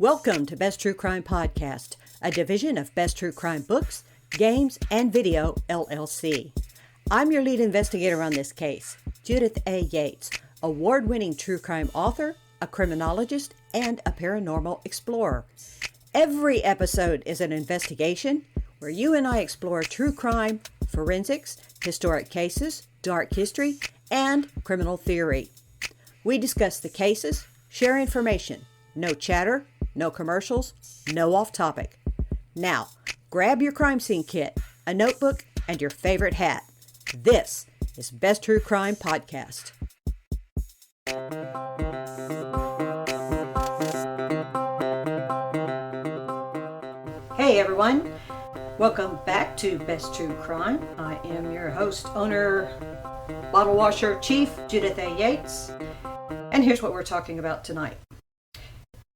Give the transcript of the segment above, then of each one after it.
Welcome to Best True Crime Podcast, a division of Best True Crime Books, Games, and Video, LLC. I'm your lead investigator on this case, Judith A. Yates, award-winning true crime author, a criminologist, and a paranormal explorer. Every episode is an investigation where you and I explore true crime, forensics, historic cases, dark history, and criminal theory. We discuss the cases, share information, no chatter, no commercials, no off topic. Now, grab your crime scene kit, a notebook, and your favorite hat. This is Best True Crime Podcast. Hey everyone, welcome back to Best True Crime. I am your host, owner, bottle washer, chief, Judith A. Yates. And here's what we're talking about tonight.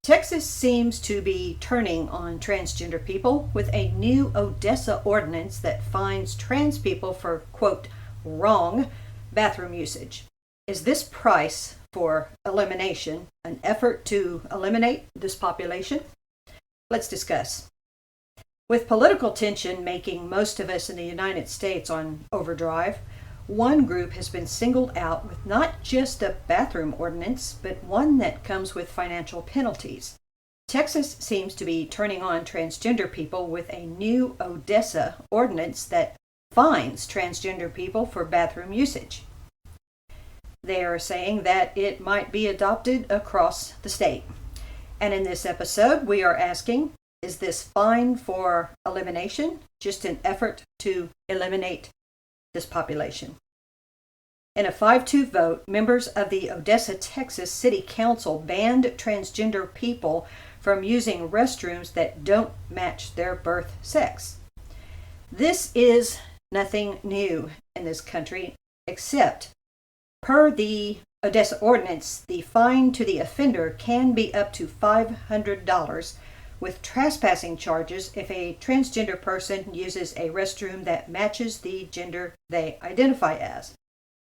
Texas seems to be turning on transgender people with a new Odessa ordinance that fines trans people for, quote, wrong bathroom usage. Is this price for elimination an effort to eliminate this population? Let's discuss. With political tension making most of us in the United States on overdrive, one group has been singled out with not just a bathroom ordinance, but one that comes with financial penalties. Texas seems to be turning on transgender people with a new Odessa ordinance that fines transgender people for bathroom usage. They are saying that it might be adopted across the state. And in this episode, we are asking, is this fine for elimination just an effort to eliminate this population? In a 5-2 vote, members of the Odessa, Texas City Council banned transgender people from using restrooms that don't match their birth sex. This is nothing new in this country, except per the Odessa ordinance, the fine to the offender can be up to $500 with trespassing charges if a transgender person uses a restroom that matches the gender they identify as.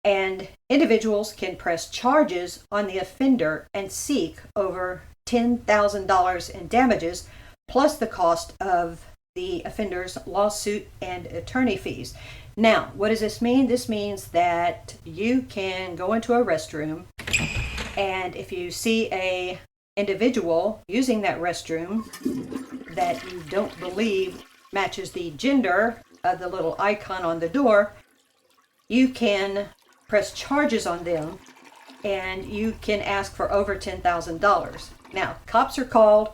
And individuals can press charges on the offender and seek over $10,000 in damages, plus the cost of the offender's lawsuit and attorney fees. Now, what does this mean? This means that you can go into a restroom, and if you see a individual using that restroom that you don't believe matches the gender of the little icon on the door, you can press charges on them and you can ask for over $10,000. Now, cops are called,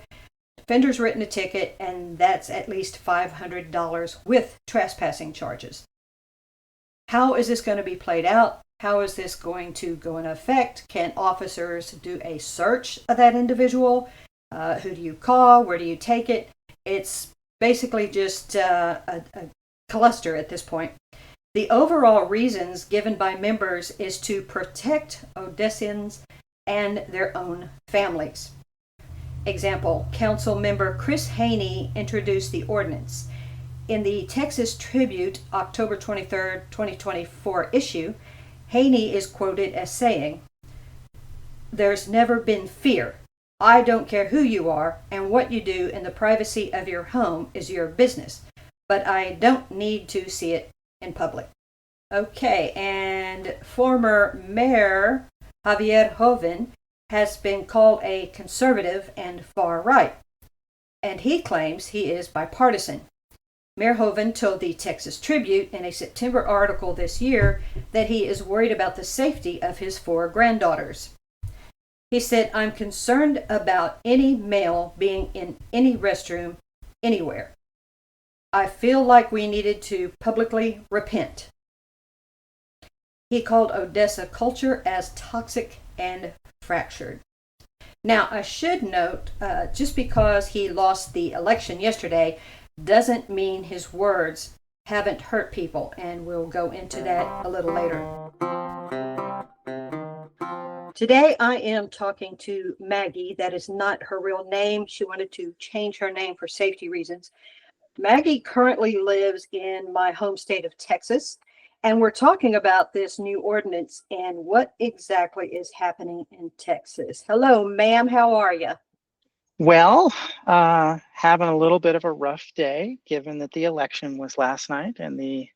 offender's written a ticket, and that's at least $500 with trespassing charges. How is this going to be played out? How is this going to go into effect? Can officers do a search of that individual? Who do you call? Where do you take it? It's basically just a cluster at this point. The overall reasons given by members is to protect Odessans and their own families. Example, Council member Chris Haney introduced the ordinance. In the Texas Tribune, October 23, 2024 issue, Haney is quoted as saying, "There's never been fear. I don't care who you are, and what you do in the privacy of your home is your business, but I don't need to see it in public." Okay, and former Mayor Javier Joven has been called a conservative and far right, and he claims he is bipartisan. Mayor Joven told the Texas Tribune in a September article this year that he is worried about the safety of his 4 granddaughters. He said, "I'm concerned about any male being in any restroom anywhere. I feel like we needed to publicly repent." He called Odessa culture as toxic and fractured. Now, I should note, just because he lost the election yesterday doesn't mean his words haven't hurt people, and we'll go into that a little later. Today I am talking to Maggie. That is not her real name. She wanted to change her name for safety reasons. Maggie currently lives in my home state of Texas, and we're talking about this new ordinance and what exactly is happening in Texas. Hello, ma'am. How are you? Well, having a little bit of a rough day, given that the election was last night and the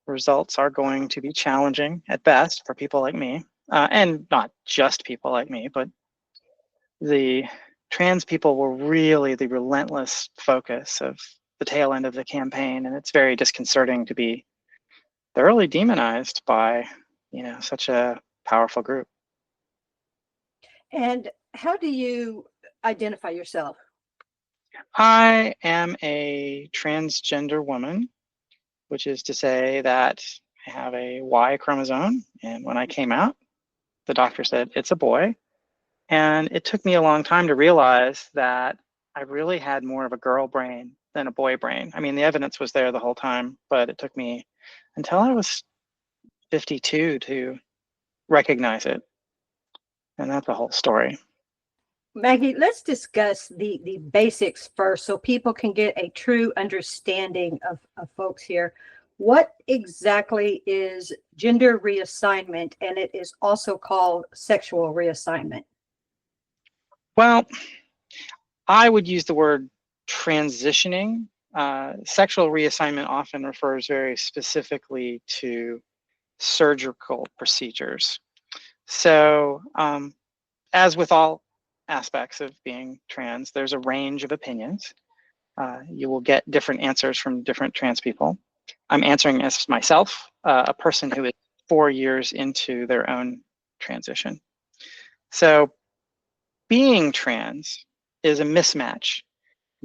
results are going to be challenging at best for people like me, and not just people like me, but the trans people were really the relentless focus of the tail end of the campaign, and it's very disconcerting to be thoroughly demonized by, such a powerful group. And how do you identify yourself? I am a transgender woman, which is to say that I have a Y chromosome. And when I came out, the doctor said it's a boy. And it took me a long time to realize that I really had more of a girl brain than a boy brain. I mean, the evidence was there the whole time, but it took me until I was 52 to recognize it. And that's the whole story. Maggie, let's discuss the basics first so people can get a true understanding of folks here. What exactly is gender reassignment? And it is also called sexual reassignment. Well, I would use the word transitioning. Sexual reassignment often refers very specifically to surgical procedures. So, as with all aspects of being trans, there's a range of opinions. You will get different answers from different trans people. I'm answering as myself, a person who is 4 years into their own transition. So, being trans is a mismatch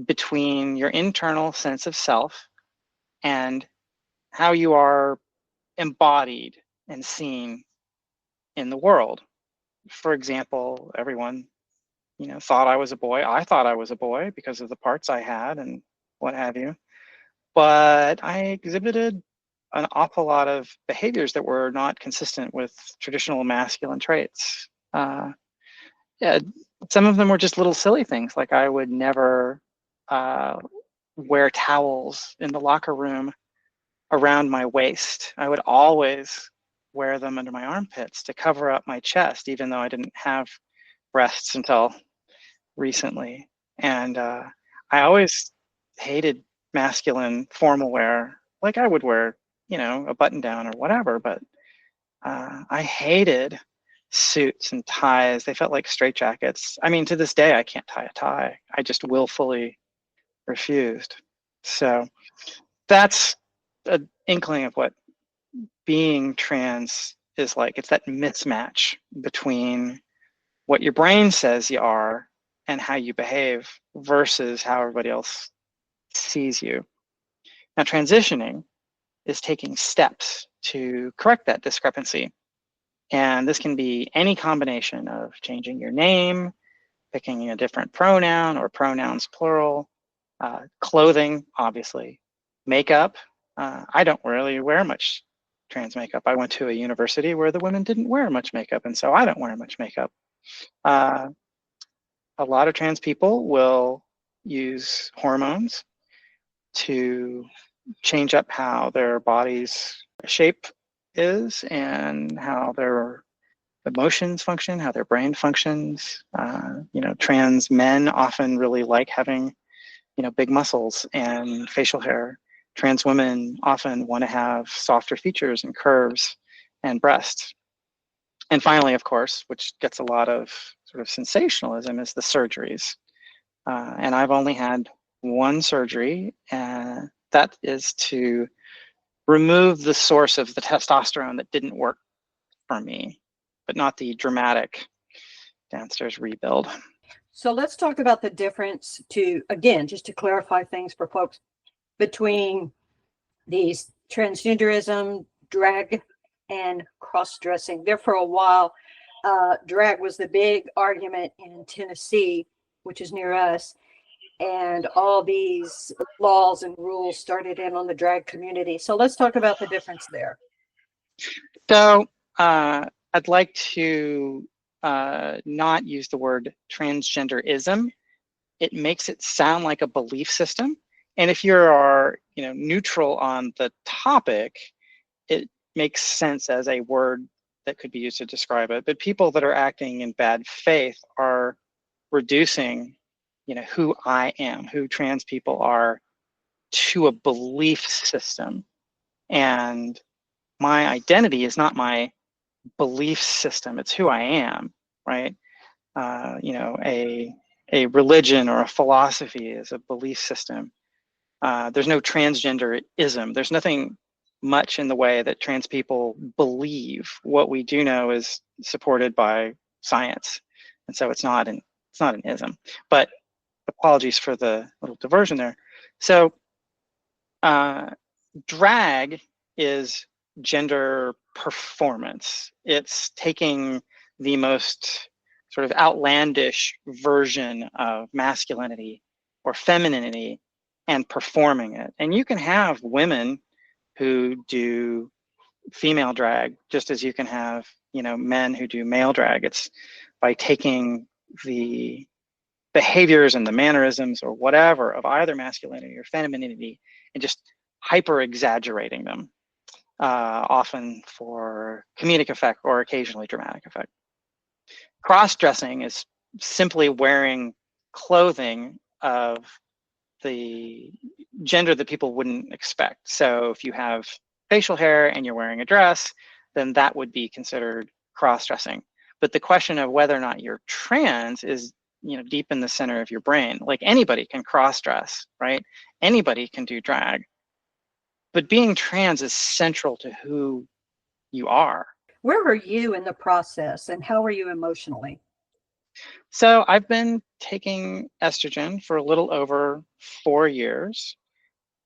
between your internal sense of self and how you are embodied and seen in the world. For example, everyone, thought I was a boy. I thought I was a boy because of the parts I had and what have you. But I exhibited an awful lot of behaviors that were not consistent with traditional masculine traits. Yeah, some of them were just little silly things, like I would never wear towels in the locker room around my waist. I would always wear them under my armpits to cover up my chest, even though I didn't have breasts until recently. And I always hated masculine formal wear. Like I would wear, a button down or whatever, but I hated suits and ties. They felt like straitjackets. I mean, to this day, I can't tie a tie. I just willfully refused. So that's an inkling of what being trans is like. It's that mismatch between what your brain says you are and how you behave versus how everybody else sees you. Now, transitioning is taking steps to correct that discrepancy. And this can be any combination of changing your name, picking a different pronoun or pronouns plural, clothing, obviously, makeup. I don't really wear much trans makeup. I went to a university where the women didn't wear much makeup, and so I don't wear much makeup. A lot of trans people will use hormones to change up how their body's shape is and how their emotions function, how their brain functions. Trans men often really like having, big muscles and facial hair. Trans women often want to have softer features and curves and breasts. And finally, of course, which gets a lot of sort of sensationalism, is the surgeries. And I've only had one surgery, and that is to remove the source of the testosterone that didn't work for me, but not the dramatic downstairs rebuild. So let's talk about the difference again, just to clarify things for folks, between these transgenderism, drag, and cross-dressing. There for a while, drag was the big argument in Tennessee, which is near us. And all these laws and rules started in on the drag community. So let's talk about the difference there. So I'd like to not use the word transgenderism. It makes it sound like a belief system. And if you are, neutral on the topic, it makes sense as a word that could be used to describe it. But people that are acting in bad faith are reducing who I am, who trans people are, to a belief system. And my identity is not my belief system, it's who I am, right? A religion or a philosophy is a belief system. There's no transgenderism. There's nothing much in the way that trans people believe. What we do know is supported by science, and so it's not an ism. But apologies for the little diversion there. So drag is gender performance. It's taking the most sort of outlandish version of masculinity or femininity and performing it. And you can have women who do female drag just as you can have, men who do male drag. It's by taking the behaviors and the mannerisms or whatever of either masculinity or femininity and just hyper exaggerating them, often for comedic effect or occasionally dramatic effect. Cross-dressing is simply wearing clothing of the gender that people wouldn't expect. So if you have facial hair and you're wearing a dress, then that would be considered cross-dressing. But the question of whether or not you're trans is, deep in the center of your brain. Like anybody can cross-dress, right? Anybody can do drag. But being trans is central to who you are. Where were you in the process, and how were you emotionally? So I've been taking estrogen for a little over 4 years.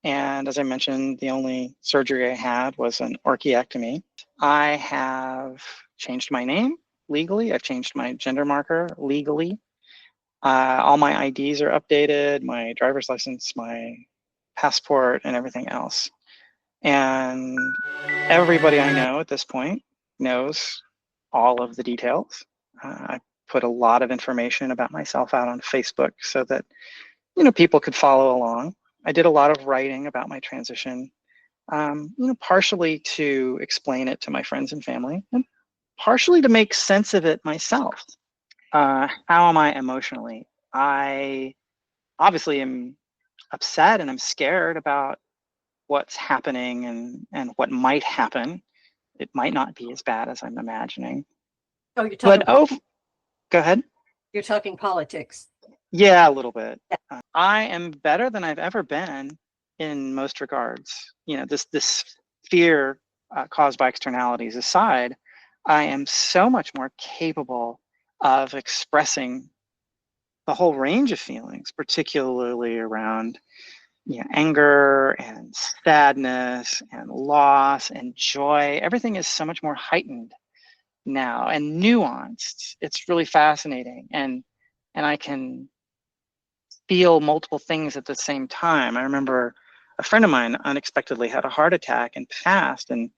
And as I mentioned, the only surgery I had was an orchiectomy. I have changed my name legally. I've changed my gender marker legally. All my IDs are updated, my driver's license, my passport, and everything else. And everybody I know at this point knows all of the details. I put a lot of information about myself out on Facebook so that, people could follow along. I did a lot of writing about my transition, partially to explain it to my friends and family, and partially to make sense of it myself. How am I emotionally? I obviously am upset and I'm scared about what's happening and what might happen. It might not be as bad as I'm imagining. Oh, you're talking. Go ahead. You're talking politics. Yeah, a little bit. Yeah. I am better than I've ever been in most regards. This fear caused by externalities aside, I am so much more capable of expressing the whole range of feelings, particularly around anger and sadness and loss and joy. Everything is so much more heightened now and nuanced. It's really fascinating, and I can feel multiple things at the same time. I remember a friend of mine unexpectedly had a heart attack and passed, and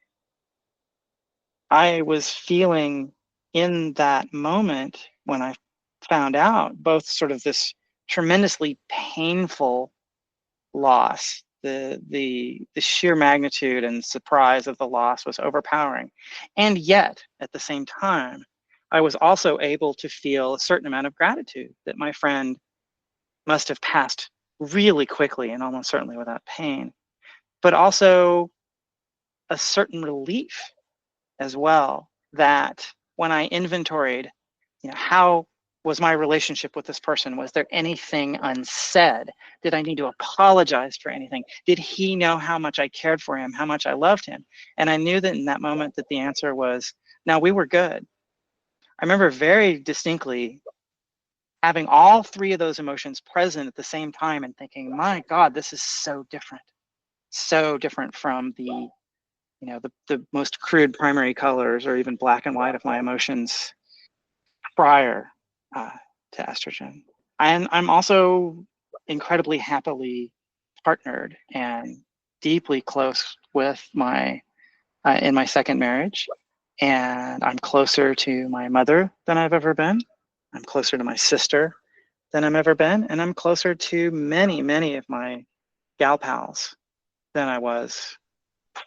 I was feeling in that moment when I found out both sort of this tremendously painful loss. The sheer magnitude and surprise of the loss was overpowering. And yet, at the same time, I was also able to feel a certain amount of gratitude that my friend must have passed really quickly and almost certainly without pain, but also a certain relief as well that when I inventoried, how was my relationship with this person? Was there anything unsaid? Did I need to apologize for anything? Did he know how much I cared for him, how much I loved him? And I knew that in that moment that the answer was, no, we were good. I remember very distinctly having all three of those emotions present at the same time and thinking, my God, this is so different from the most crude primary colors or even black and white of my emotions prior to estrogen. And I'm also incredibly happily partnered and deeply close with my in my second marriage. And I'm closer to my mother than I've ever been. I'm closer to my sister than I've ever been. And I'm closer to many, many of my gal pals than I was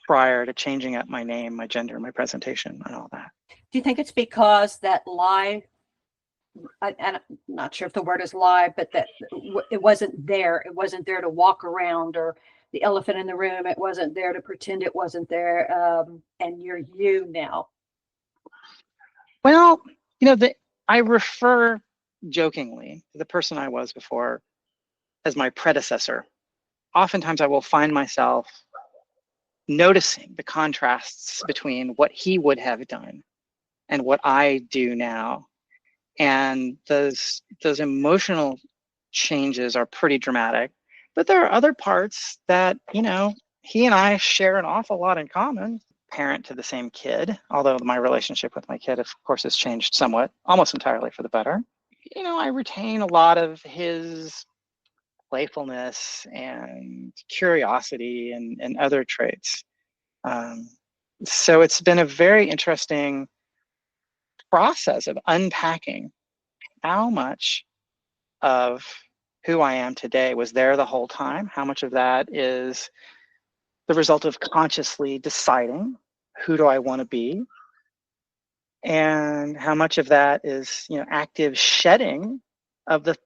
prior to changing up my name, my gender, my presentation, and all that. Do you think it's because that lie, and I'm not sure if the word is lie, but that it wasn't there. It wasn't there to walk around, or the elephant in the room. It wasn't there to pretend it wasn't there. And you're you now. Well, I refer jokingly to the person I was before as my predecessor. Oftentimes I will find myself noticing the contrasts between what he would have done and what I do now. And those emotional changes are pretty dramatic. But there are other parts that, he and I share an awful lot in common. Parent to the same kid, although my relationship with my kid, of course, has changed somewhat, almost entirely for the better. I retain a lot of his playfulness and curiosity and other traits. So it's been a very interesting process of unpacking how much of who I am today was there the whole time, how much of that is the result of consciously deciding who do I want to be, and how much of that is active shedding of the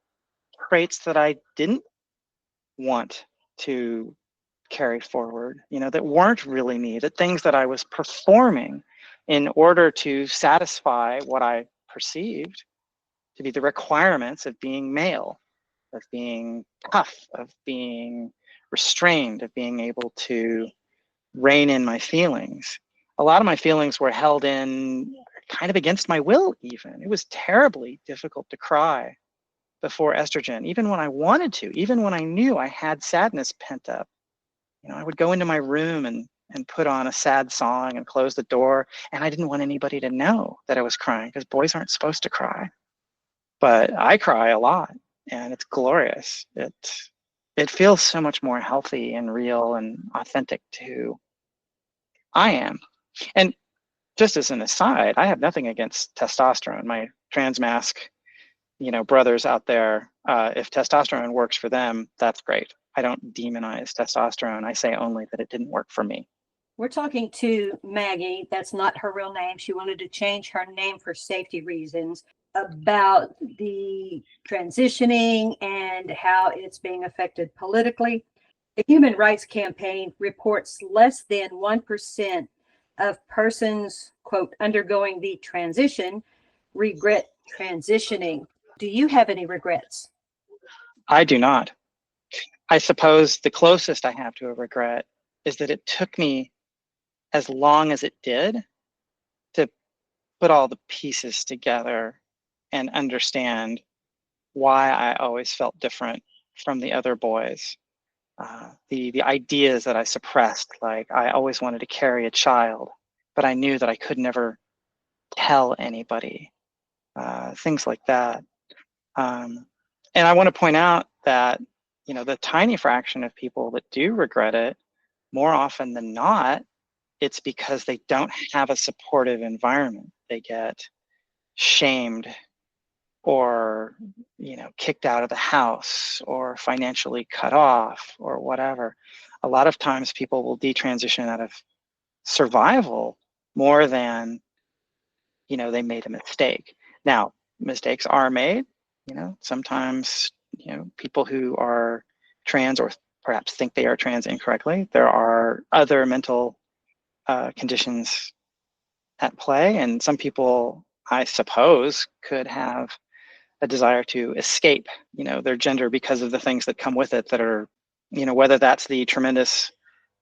traits that I didn't want to carry forward, that weren't really me, the things that I was performing in order to satisfy what I perceived to be the requirements of being male, of being tough, of being restrained, of being able to rein in my feelings. A lot of my feelings were held in kind of against my will even. It was terribly difficult to cry before estrogen, even when I wanted to, even when I knew I had sadness pent up. I would go into my room and put on a sad song and close the door, and I didn't want anybody to know that I was crying, because boys aren't supposed to cry. But I cry a lot, and it's glorious. It feels so much more healthy and real and authentic to who I am. And just as an aside, I have nothing against testosterone. My trans mask, brothers out there, if testosterone works for them, that's great. I don't demonize testosterone. I say only that it didn't work for me. We're talking to Maggie. That's not her real name. She wanted to change her name for safety reasons, about the transitioning and how it's being affected politically. The Human Rights Campaign reports less than 1% of persons, quote, undergoing the transition regret transitioning. Do you have any regrets? I do not. I suppose the closest I have to a regret is that it took me as long as it did to put all the pieces together and understand why I always felt different from the other boys. The ideas that I suppressed, like I always wanted to carry a child, but I knew that I could never tell anybody, things like that. And I want to point out that, the tiny fraction of people that do regret it, more often than not, it's because they don't have a supportive environment. They get shamed or, kicked out of the house or financially cut off or whatever. A lot of times people will detransition out of survival more than, they made a mistake. Now, mistakes are made, sometimes, people who are trans or perhaps think they are trans incorrectly. There are other mental conditions at play, and some people, I suppose, could have a desire to escape, their gender because of the things that come with it that are, whether that's the tremendous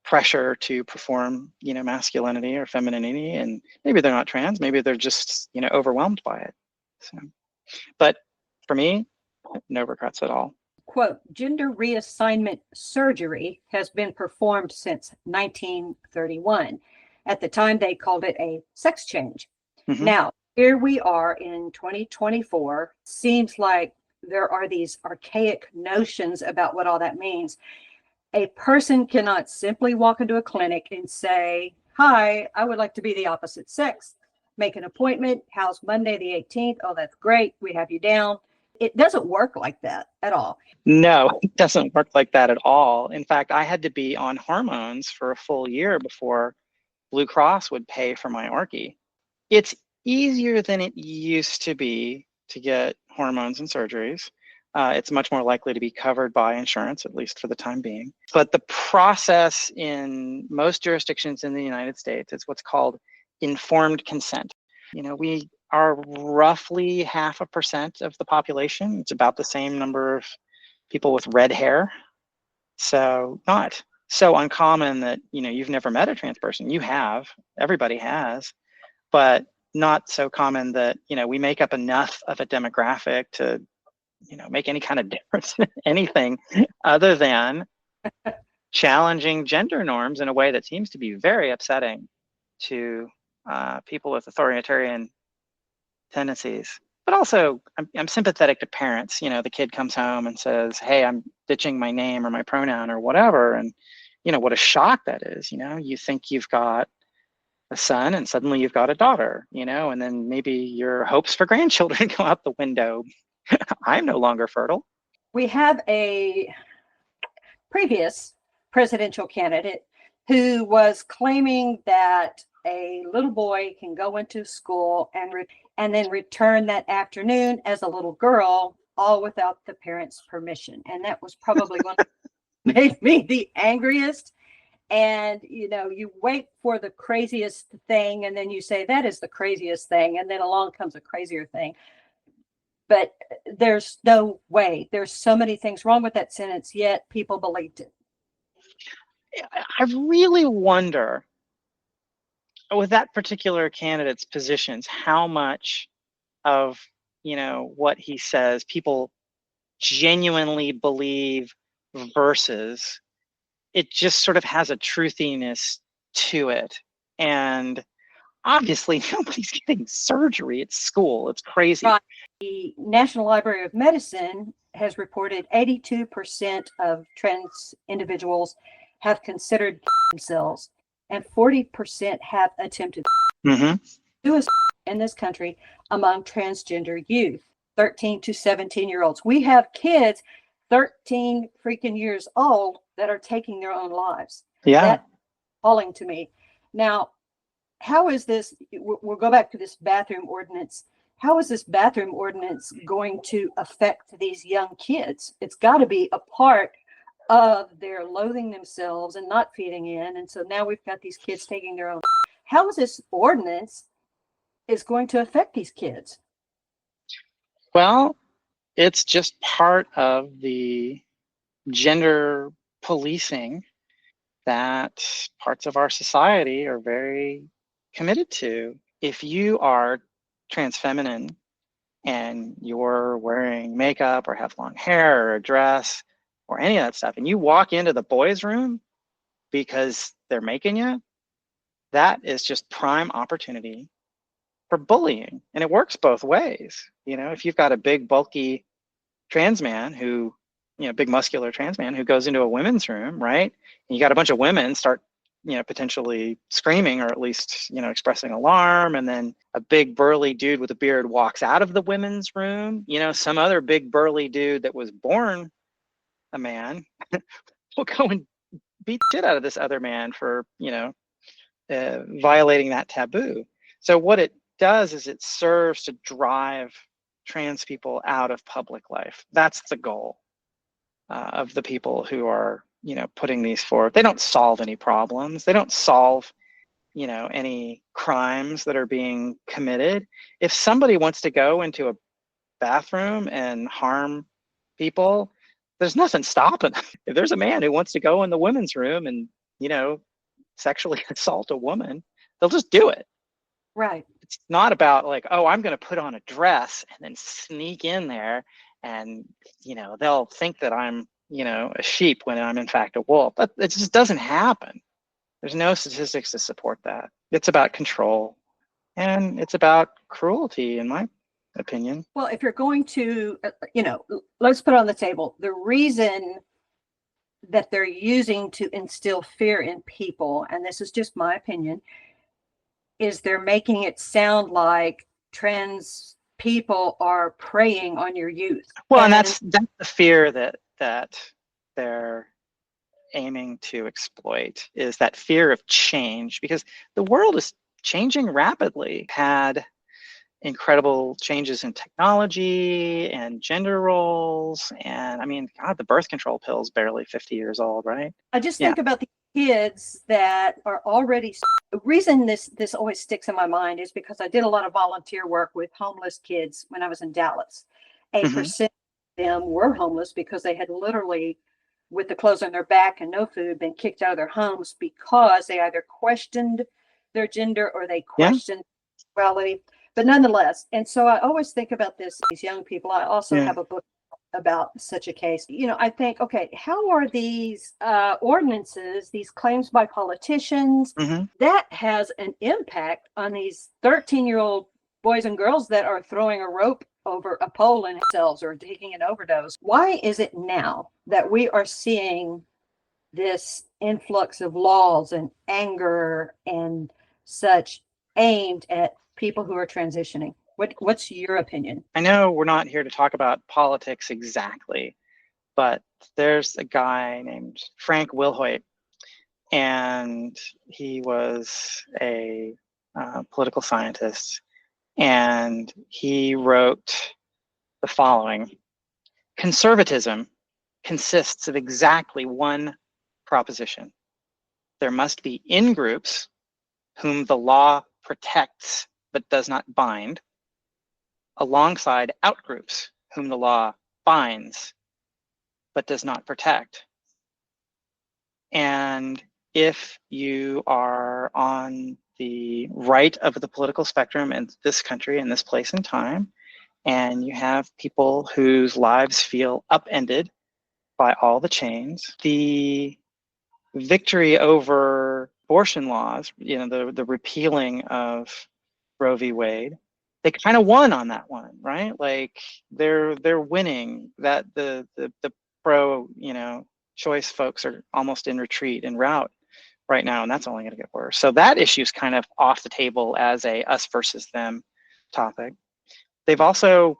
pressure to perform, masculinity or femininity, and maybe they're not trans, maybe they're just, overwhelmed by it. So, but for me, no regrets at all. Quote, gender reassignment surgery has been performed since 1931. At the time, they called it a sex change. Mm-hmm. Now, here we are in 2024. Seems like there are these archaic notions about what all that means. A person cannot simply walk into a clinic and say, hi, I would like to be the opposite sex. Make an appointment. How's Monday the 18th? Oh, that's great. We have you down. It doesn't work like that at all. No, it doesn't work like that at all. In fact, I had to be on hormones for a full year before Blue Cross would pay for my Orky. It's easier than it used to be to get hormones and surgeries, it's much more likely to be covered by insurance, at least for the time being. But the process in most jurisdictions in the United States is what's called informed consent. We are roughly 0.5% of the population. It's about the same number of people with red hair. So not so uncommon that, you've never met a trans person. You have, everybody has, but not so common that, we make up enough of a demographic to, make any kind of difference in anything other than challenging gender norms in a way that seems to be very upsetting to people with authoritarian tendencies. But also, I'm sympathetic to parents. The kid comes home and says, hey, I'm ditching my name or my pronoun or whatever. And, what a shock that is. You think you've got a son and suddenly you've got a daughter, and then maybe your hopes for grandchildren go out the window. I'm no longer fertile. We have a previous presidential candidate who was claiming that a little boy can go into school and then return that afternoon as a little girl, all without the parents' permission. And that was probably one that made me the angriest. And, you wait for the craziest thing, and then you say, that is the craziest thing. And then along comes a crazier thing. But there's no way. There's so many things wrong with that sentence, yet people believed it. I really wonder, with that particular candidate's positions, how much of, what he says people genuinely believe versus it just sort of has a truthiness to it. And obviously nobody's getting surgery at school. It's crazy. Right. The National Library of Medicine has reported 82% of trans individuals have considered themselves, and 40% have attempted suicide in this country among transgender youth, 13 to 17-year-olds. We have kids 13 freaking years old that are taking their own lives. Yeah. That's appalling to me. Now, how is this? We'll go back to this bathroom ordinance. How is this bathroom ordinance going to affect these young kids? It's got to be a part of their loathing themselves and not feeding in. And so now we've got these kids taking their own. How is this ordinance is going to affect these kids? Well, it's just part of the gender policing that parts of our society are very committed to. If you are trans feminine and you're wearing makeup or have long hair or a dress or any of that stuff, and you walk into the boys' room because they're making you, that is just prime opportunity for bullying. And it works both ways. If you've got a big, bulky trans man who, big muscular trans man who goes into a women's room, right? And you got a bunch of women start, potentially screaming or at least, expressing alarm. And then a big burly dude with a beard walks out of the women's room. Some other big burly dude that was born a man will go and beat the shit out of this other man for, violating that taboo. So what it does is it serves to drive trans people out of public life. That's the goal of the people who are, putting these forward. They don't solve any problems. They don't solve, any crimes that are being committed. If somebody wants to go into a bathroom and harm people, there's nothing stopping them. If there's a man who wants to go in the women's room and, sexually assault a woman, they'll just do it. Right. It's not about like, oh, I'm going to put on a dress and then sneak in there and, they'll think that I'm, a sheep when I'm in fact a wolf. But it just doesn't happen. There's no statistics to support that. It's about control and it's about cruelty, in my opinion. Well, if you're going to, let's put on the table the reason that they're using to instill fear in people, and this is just my opinion, is they're making it sound like trans people are preying on your youth. Well, and that's the fear that they're aiming to exploit, is that fear of change, because the world is changing rapidly. Had incredible changes in technology and gender roles. And I mean, God, the birth control pill is barely 50 years old, right? I just Yeah. think about the kids that are already. The reason this always sticks in my mind is because I did a lot of volunteer work with homeless kids when I was in Dallas. A Mm-hmm. percent of them were homeless because they had literally, with the clothes on their back and no food, been kicked out of their homes because they either questioned their gender or they Yeah. questioned sexuality. But nonetheless, and so I always think about these young people. I also Yeah. have a book about such a case. I think, okay, how are these ordinances, these claims by politicians, Mm-hmm. that has an impact on these 13-year-old boys and girls that are throwing a rope over a pole in themselves or taking an overdose? Why is it now that we are seeing this influx of laws and anger and such aimed at people who are transitioning? What's your opinion? I know we're not here to talk about politics exactly, but there's a guy named Frank Wilhoit, and he was a political scientist, and he wrote the following: conservatism consists of exactly one proposition. There must be in-groups whom the law protects but does not bind, alongside out-groups whom the law binds but does not protect. And if you are on the right of the political spectrum in this country, in this place and time, and you have people whose lives feel upended by all the chains, the victory over abortion laws, the repealing of Roe v. Wade, they kind of won on that one, right? Like they're winning. That the pro choice folks are almost in retreat, en route right now, and that's only going to get worse. So that issue is kind of off the table as a us versus them topic. They've also,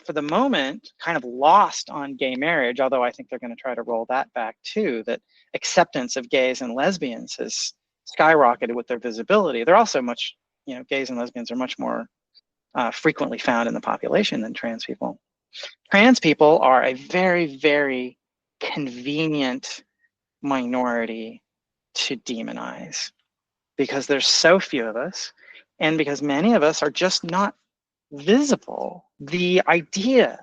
for the moment, kind of lost on gay marriage, although I think they're going to try to roll that back too, that acceptance of gays and lesbians has skyrocketed with their visibility. They're also much, gays and lesbians are much more frequently found in the population than trans people. Trans people are a very, very convenient minority to demonize because there's so few of us, and because many of us are just not visible. The idea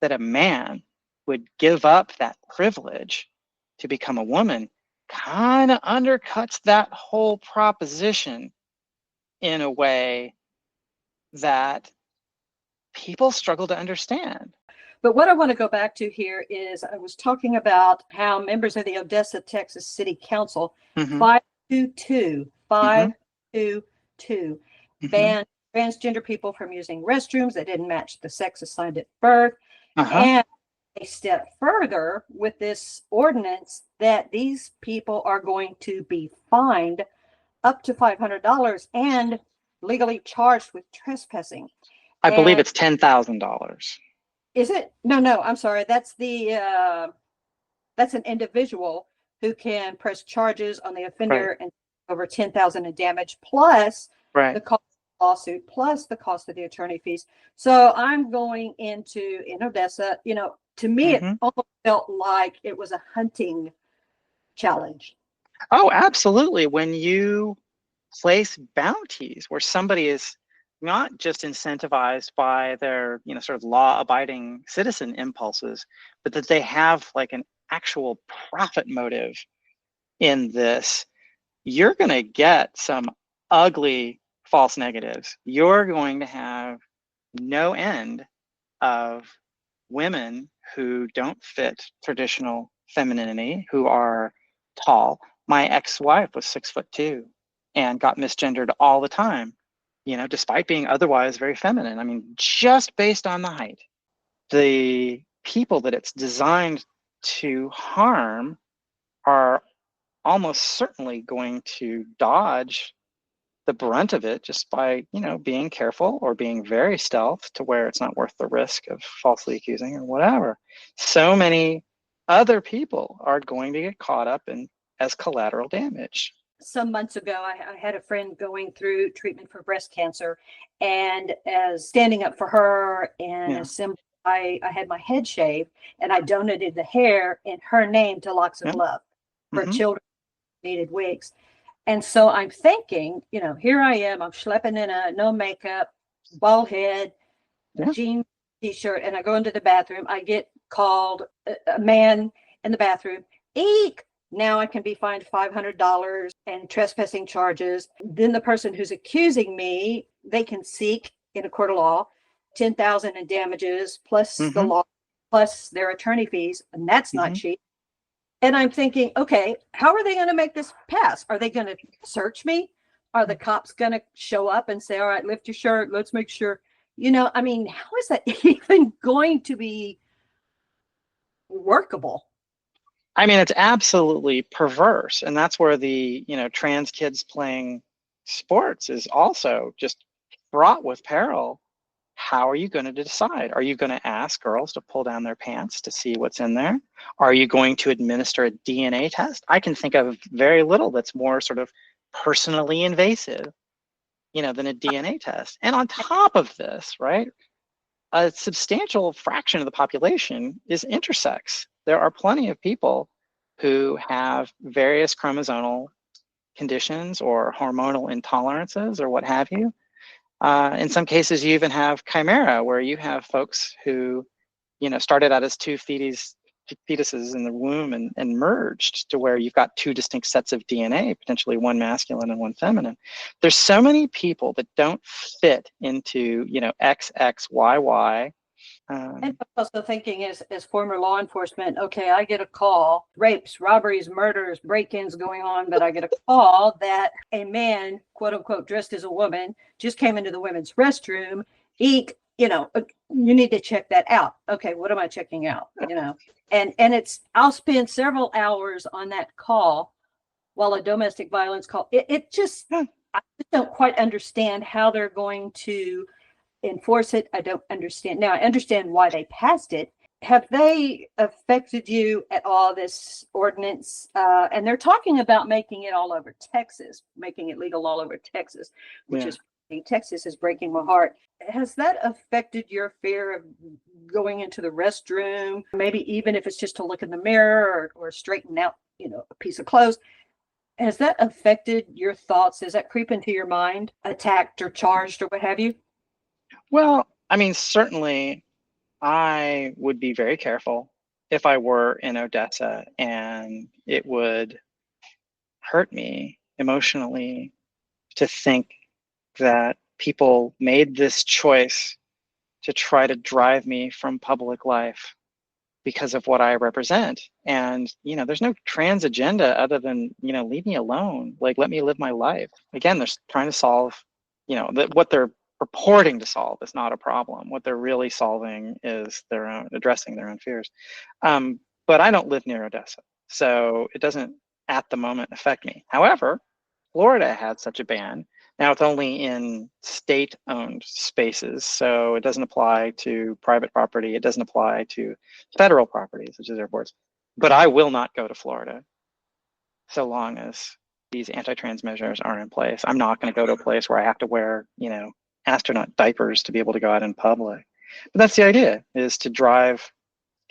that a man would give up that privilege to become a woman kind of undercuts that whole proposition in a way that people struggle to understand. But what I want to go back to here is I was talking about how members of the Odessa, Texas City Council, Mm-hmm. 522, Mm-hmm. 522, Mm-hmm. banned transgender people from using restrooms that didn't match the sex assigned at birth. Uh-huh. And a step further with this ordinance that these people are going to be fined up to $500 and legally charged with trespassing. I believe And it's $10,000. is it? No, I'm sorry. That's that's an individual who can press charges on the offender Right. and over 10,000 in damage, plus Right. the cost of the lawsuit, plus the cost of the attorney fees. So I'm going into in Odessa. To me, Mm-hmm. it almost felt like it was a hunting challenge. Oh, absolutely. When you place bounties where somebody is not just incentivized by their, sort of law-abiding citizen impulses, but that they have like an actual profit motive in this, you're going to get some ugly false negatives. You're going to have no end of women who don't fit traditional femininity, who are tall. My ex-wife was 6'2" and got misgendered all the time, despite being otherwise very feminine. I mean, just based on the height. The people that it's designed to harm are almost certainly going to dodge the brunt of it just by, being careful or being very stealth to where it's not worth the risk of falsely accusing or whatever. So many other people are going to get caught up in as collateral damage. some months ago, I had a friend going through treatment for breast cancer, and as standing up for her and Yeah. a symbol, I had my head shaved, and I donated the hair in her name to Locks of Yeah. Love for Hmm. children who needed wigs. And so I'm thinking, here I am, I'm schlepping in a no makeup, bald head, Yeah. jean t-shirt, and I go into the bathroom. I get called a man in the bathroom. Eek! Now I can be fined $500 and trespassing charges. Then the person who's accusing me, they can seek in a court of law 10,000 in damages plus the Hmm. law plus their attorney fees, and that's not Hmm. cheap. And I'm thinking, okay, how are they going to make this pass? Are they going to search me? Are the cops going to show up and say, all right, lift your shirt, let's make sure? I mean, how is that even going to be workable? I mean, it's absolutely perverse. And that's where the, trans kids playing sports is also just fraught with peril. How are you going to decide? Are you going to ask girls to pull down their pants to see what's in there? Are you going to administer a DNA test? I can think of very little that's more sort of personally invasive, than a DNA test. And on top of this, right, a substantial fraction of the population is intersex. There are plenty of people who have various chromosomal conditions or hormonal intolerances or what have you. In some cases, you even have chimera, where you have folks who, started out as two fetuses in the womb and merged to where you've got two distinct sets of DNA, potentially one masculine and one feminine. There's so many people that don't fit into, XXYY. And I'm also thinking, as former law enforcement, okay, I get a call, rapes, robberies, murders, break-ins going on, but I get a call that a man, quote unquote, dressed as a woman, just came into the women's restroom. Eek, you need to check that out. Okay, what am I checking out? And I'll spend several hours on that call while a domestic violence call. It just, I just don't quite understand how they're going to enforce it. I don't understand. Now I understand why they passed it. Have they affected you at all, this ordinance? And they're talking about making it all over Texas, making it legal all over Texas, which Yeah. is, Texas is breaking my heart. Has that affected your fear of going into the restroom? Maybe even if it's just to look in the mirror or straighten out, a piece of clothes. Has that affected your thoughts? Does that creep into your mind, attacked or charged or what have you? Well, I mean, certainly I would be very careful if I were in Odessa, and it would hurt me emotionally to think that people made this choice to try to drive me from public life because of what I represent. And, there's no trans agenda other than, leave me alone. Like, let me live my life. Again, they're trying to solve, what they're purporting to solve is not a problem. What they're really solving is addressing their own fears. But I don't live near Odessa, so it doesn't at the moment affect me. However, Florida had such a ban. Now it's only in state-owned spaces, so it doesn't apply to private property. It doesn't apply to federal property, such as airports. But I will not go to Florida so long as these anti-trans measures are in place. I'm not going to go to a place where I have to wear, astronaut diapers to be able to go out in public. But that's the idea, is to drive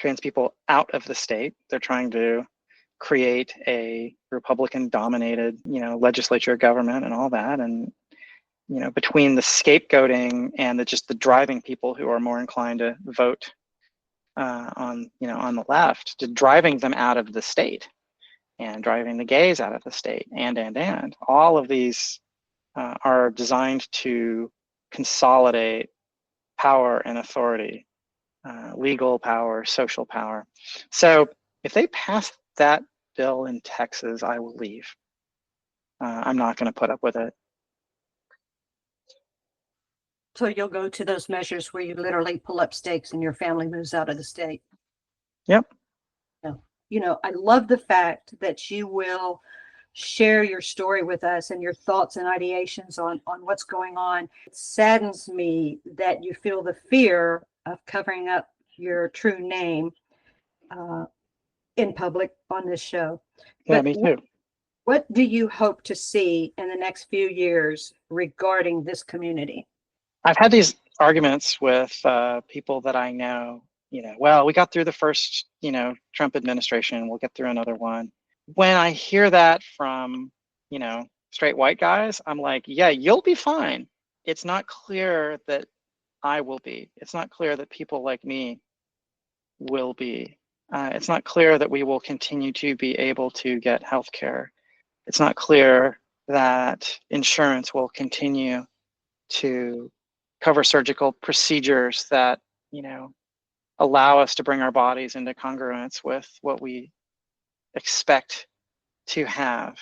trans people out of the state. They're trying to create a Republican dominated, legislature, government, and all that. And, between the scapegoating and just the driving people who are more inclined to vote on the left, to driving them out of the state and driving the gays out of the state, and all of these are designed to consolidate power and authority, legal power, social power. So if they pass that bill in Texas, I will leave. I'm not going to put up with it. So you'll go to those measures where you literally pull up stakes and your family moves out of the state. Yep. I love the fact that you will share your story with us and your thoughts and ideations on what's going on. It saddens me that you feel the fear of covering up your true name in public on this show. Yeah, But me too. What do you hope to see in the next few years regarding this community? I've had these arguments with people that I know, well, we got through the first, Trump administration, we'll get through another one. When I hear that from, straight white guys, I'm like, yeah, you'll be fine. It's not clear that I will be. It's not clear that people like me will be. It's not clear that we will continue to be able to get health care. It's not clear that insurance will continue to cover surgical procedures that, allow us to bring our bodies into congruence with what we expect to have.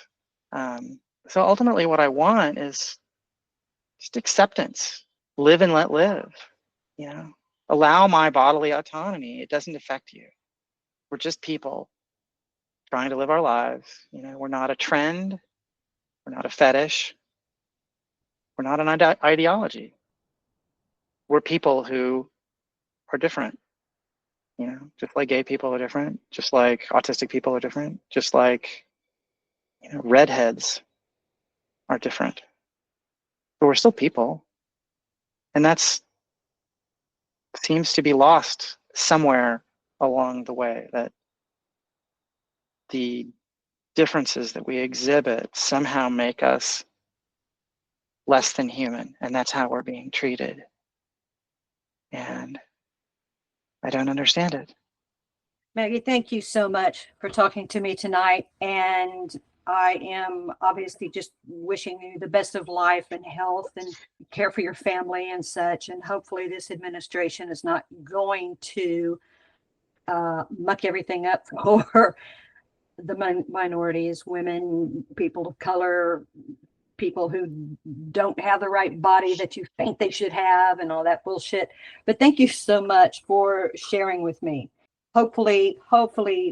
So ultimately what I want is just acceptance, live and let live, allow my bodily autonomy. It doesn't affect you. We're just people trying to live our lives. We're not a trend. We're not a fetish. We're not an ideology. We're people who are different. Just like gay people are different, just like autistic people are different, just like, redheads are different. But we're still people. And that's seems to be lost somewhere along the way, that the differences that we exhibit somehow make us less than human, and that's how we're being treated. And I don't understand it. Maggie, thank you so much for talking to me tonight. And I am obviously just wishing you the best of life and health and care for your family and such. And hopefully this administration is not going to muck everything up for the minorities, women, people of color, people who don't have the right body that you think they should have, and all that bullshit. But thank you so much for sharing with me. Hopefully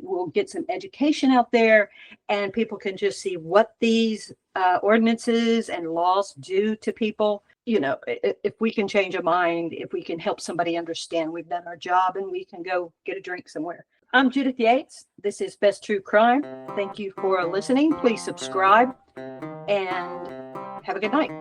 we'll get some education out there and people can just see what these ordinances and laws do to people. If we can change a mind, if we can help somebody understand, we've done our job and we can go get a drink somewhere. I'm Judith Yates. This is Best True Crime. Thank you for listening. Please subscribe and have a good night.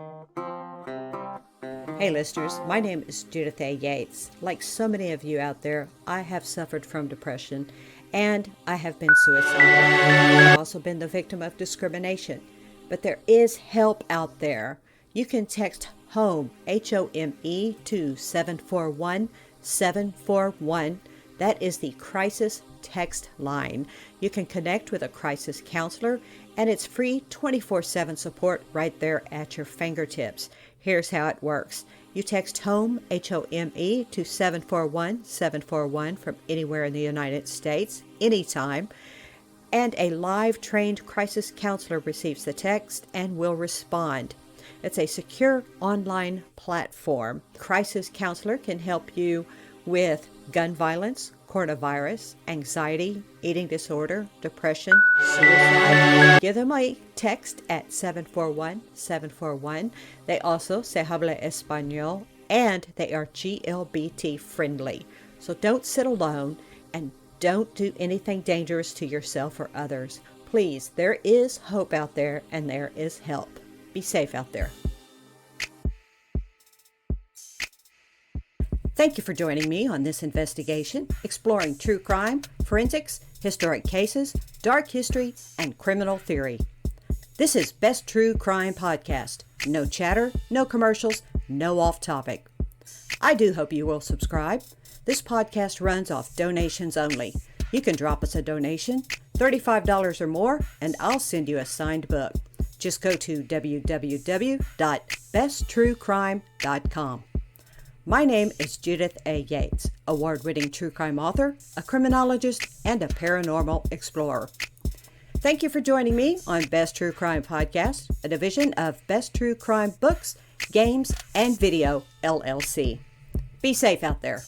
Hey listeners, my name is Judith A. Yates. Like so many of you out there, I have suffered from depression and I have been suicidal. I've also been the victim of discrimination. But there is help out there. You can text HOME, HOME, to 741-741. That is the crisis text line. You can connect with a crisis counselor and it's free 24/7 support right there at your fingertips. Here's how it works. You text HOME, HOME, to 741-741 from anywhere in the United States, anytime, and a live trained crisis counselor receives the text and will respond. It's a secure online platform. Crisis counselor can help you with gun violence, coronavirus, anxiety, eating disorder, depression, suicide. Give them a text at 741-741. They also se habla español and they are GLBT friendly. So don't sit alone and don't do anything dangerous to yourself or others. Please, there is hope out there and there is help. Be safe out there. Thank you for joining me on this investigation, exploring true crime, forensics, historic cases, dark history, and criminal theory. This is Best True Crime Podcast. No chatter, no commercials, no off topic. I do hope you will subscribe. This podcast runs off donations only. You can drop us a donation, $35 or more, and I'll send you a signed book. Just go to www.besttruecrime.com. My name is Judith A. Yates, award-winning true crime author, a criminologist, and a paranormal explorer. Thank you for joining me on Best True Crime Podcast, a division of Best True Crime Books, Games, and Video, LLC. Be safe out there.